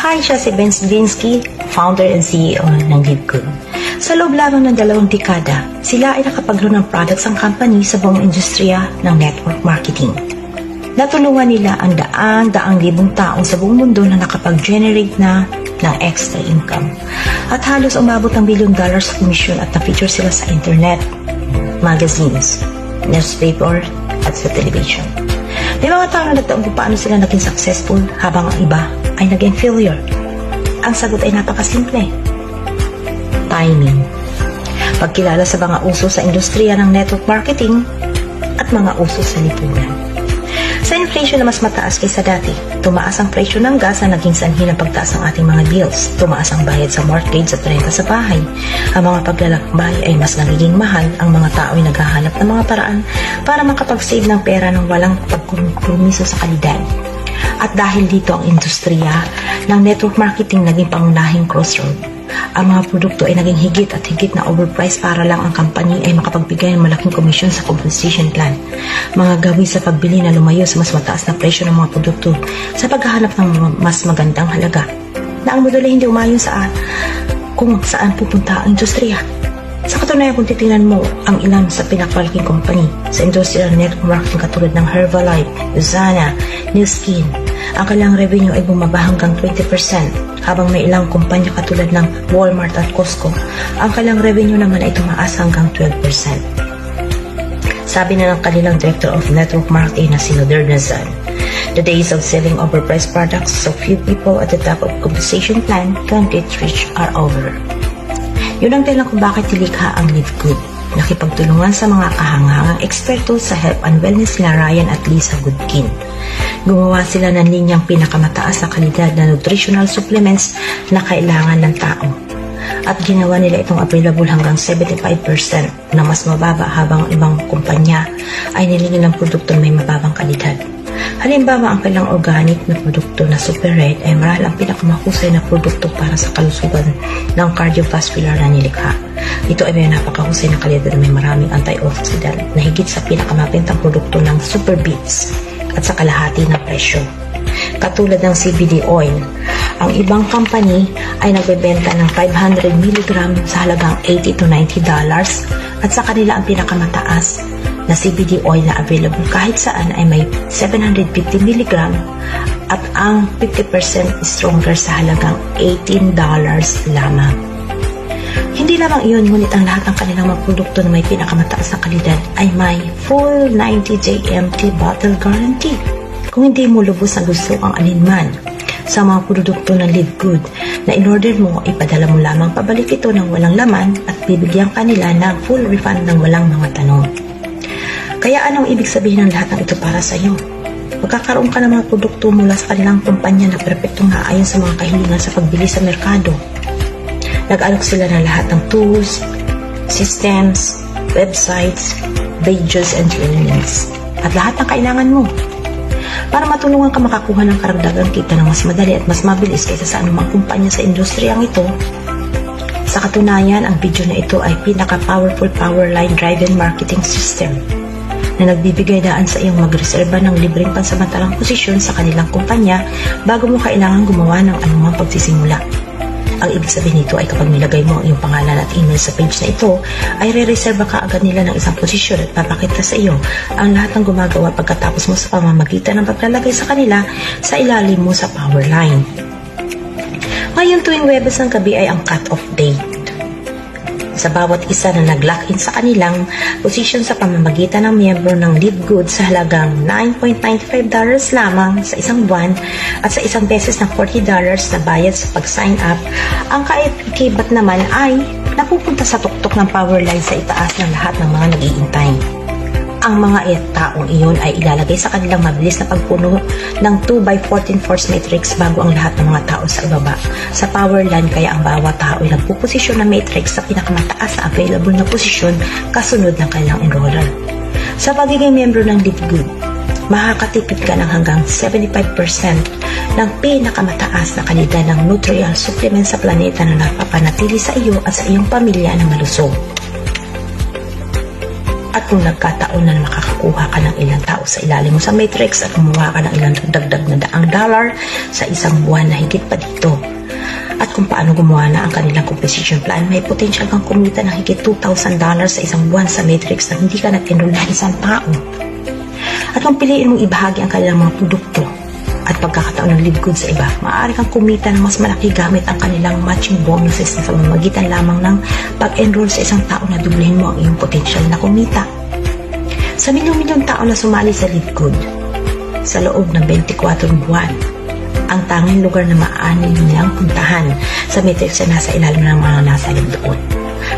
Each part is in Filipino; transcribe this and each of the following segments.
Kumakain siya si Ben Zelinsky, founder and CEO ng LiveGood. Sa loob lamang ng 2 dekada, sila ay nakapag-grow ng products ang company sa buong industriya ng network marketing. Natulungan nila ang daang libong taong sa buong mundo na nakapag-generate na ng extra income. At halos umabot ng $1 billion sa komisyon at na-feature sila sa internet, magazines, newspaper, at sa television. May mga tao na nagtaon kung paano sila naging successful habang ang iba ay naging failure. Ang sagot ay napakasimple. Timing. Pagkilala sa mga uso sa industriya ng network marketing at mga uso sa lipunan. Sa inflation na mas mataas kaysa dati, tumaas ang presyo ng gas na naging sanhi ng pagtaas ng ating mga bills. Tumaas ang bayad sa mortgage at renta sa bahay. Ang mga paglalakbay ay mas nagiging mahal. Ang mga tao ay naghahanap ng mga paraan para makapag-save ng pera ng walang pagkompromiso sa kalidad. At dahil dito ang industriya ng network marketing naging pangunahing crossroad. Ang mga produkto ay naging higit at higit na overpriced para lang ang company ay makapagbigay ng malaking komisyon sa compensation plan. Mga gawi sa pagbili na lumayo sa mas mataas na presyo ng mga produkto sa paghahanap ng mas magandang halaga na ang modelo hindi umayon sa kung saan pupunta ang industriya. Sa katunayan, kung titingnan mo ang ilan sa pinakamalaking company sa industriya ng network marketing katulad ng Herbalife, Usana, New Skin, ang kanilang revenue ay bumaba hanggang 20%, habang may ilang kumpanya katulad ng Walmart at Costco, ang kanilang revenue naman ay tumaas hanggang 12%. Sabi na ng kanilang Director of Network Marketing na si Nader Nazan, "The days of selling overpriced products so few people at the top of compensation plan can get rich are over." Yun ang dahilan kung bakit nilikha ang LiveGood. Nakipagtulungan sa mga kahangahangang eksperto sa health and wellness na Ryan at Lisa Goodkin. Gumawa sila ng linyang pinakamataas na kalidad na nutritional supplements na kailangan ng tao. At ginawa nila itong available hanggang 75% na mas mababa habang ibang kumpanya ay nilingin ng produkto na may mababang kalidad. Halimbawa, ang kailang organic na produkto na Super Red ay marahil ang pinakamahusay na produkto para sa kalusugan ng cardiovascular na nilikha. Ito ay may napakahusay na kalidad na may maraming antioxidant na higit sa pinakamabentang produkto ng Super Beats at sa kalahati ng presyo. Katulad ng CBD oil, ang ibang company ay nagbebenta ng 500 mg sa halagang $80 to $90 at sa kanila ang pinakamataas na CBD oil na available kahit saan ay may 750 mg at ang 50% stronger sa halagang $18 lamang. Hindi lamang iyon, ngunit ang lahat ng kanilang mga produkto na may pinakamataas na kalidad ay may full 90-day empty bottle guarantee. Kung hindi mo lubos na gusto ang alinman sa mga produkto ng LiveGood na in-order mo, ipadala mo lamang pabalik ito ng walang laman at bibigyan kanila ng full refund ng walang mga tanong. Kaya anong ibig sabihin ng lahat ng ito para sa iyo? Magkakaroon ka ng mga produkto mula sa kanilang kumpanya na perpektong naayon sa mga kahilingan sa pagbili sa merkado. Nag-alok sila ng lahat ng tools, systems, websites, videos, and trainings. At lahat ng kailangan mo para matulungan ka makakuha ng karagdagang kita ng mas madali at mas mabilis kaysa sa anumang kumpanya sa industriyang ito. Sa katunayan, ang video na ito ay pinaka-powerful power line driven marketing system na nagbibigay daan sa iyong magreserba ng libreng pansamantalang posisyon sa kanilang kumpanya bago mo kailangan gumawa ng anumang pagsisimula. Ang ibig sabihin nito ay kapag nilagay mo ang iyong pangalan at email sa page na ito, ay re-reserva ka agad nila ng isang posisyon at papakita sa iyo ang lahat ng gumagawa pagkatapos mo sa pamamagitan ng paglalagay sa kanila sa ilalim mo sa power line. Ngayon tuwing Webes ng gabi ay ang cut-off date sa bawat isa na nag-lock-in sa kanilang posisyon sa pamamagitan ng miyembro ng LiveGood sa halagang $9.95 lamang sa isang buwan at sa isang beses ng $40 na bayad sa pag-sign up. Ang kaibat naman ay napupunta sa tuktok ng power line sa itaas ng lahat ng mga nag-iintay. Ang mga taong iyon ay ilalagay sa kanilang mabilis na pagpuno ng 2x14 force matrix bago ang lahat ng mga tao sa ibaba. Sa power line, kaya ang bawat tao ay nagpuposisyon ng matrix sa pinakamataas na available na posisyon kasunod ng kanilang enroller. Sa pagiging miyembro ng LiveGood, makakatipid ka ng hanggang 75% ng pinakamataas na kalidad ng nutritional supplement sa planeta na napapanatili sa iyo at sa iyong pamilya na malusog. At kung nagkataon na makakakuha ka ng ilang tao sa ilalim mo sa matrix at kumuha ka ng ilang dagdag na $100 sa isang buwan na higit pa dito. At kung paano gumawa na ang kanilang compensation plan, may potential kang kumita ng higit $2,000 sa isang buwan sa matrix na hindi ka nag-enroll ng isang tao. At kung piliin mong ibahagi ang kanilang mga produkto at pagkakataon ng lead goods sa iba, maaari kang kumita ng mas malaki gamit ang kanilang matching bonuses na sa pamamagitan lamang ng pag-enroll sa isang tao na dublehin mo ang iyong potential na kumita. Sa milyong-milyong tao na sumali sa lead good, sa loob ng 24 buwan, ang tanging lugar na maaari nilang puntahan sa matrix na nasa ilalim ng mga nasa doon.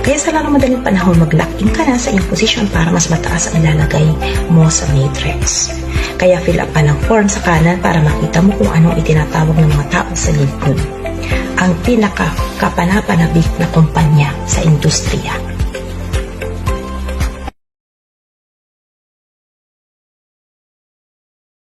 Kaya sa lang madaling panahon, mag-lock-in ka na sa iyong position para mas mataas ang ilalagay mo sa matrix. Kaya fill up pa ng form sa kanan para makita mo kung anong itinatawag ng mga tao sa lead good. Ang pinaka-kapanapanabik na kumpanya sa industriya.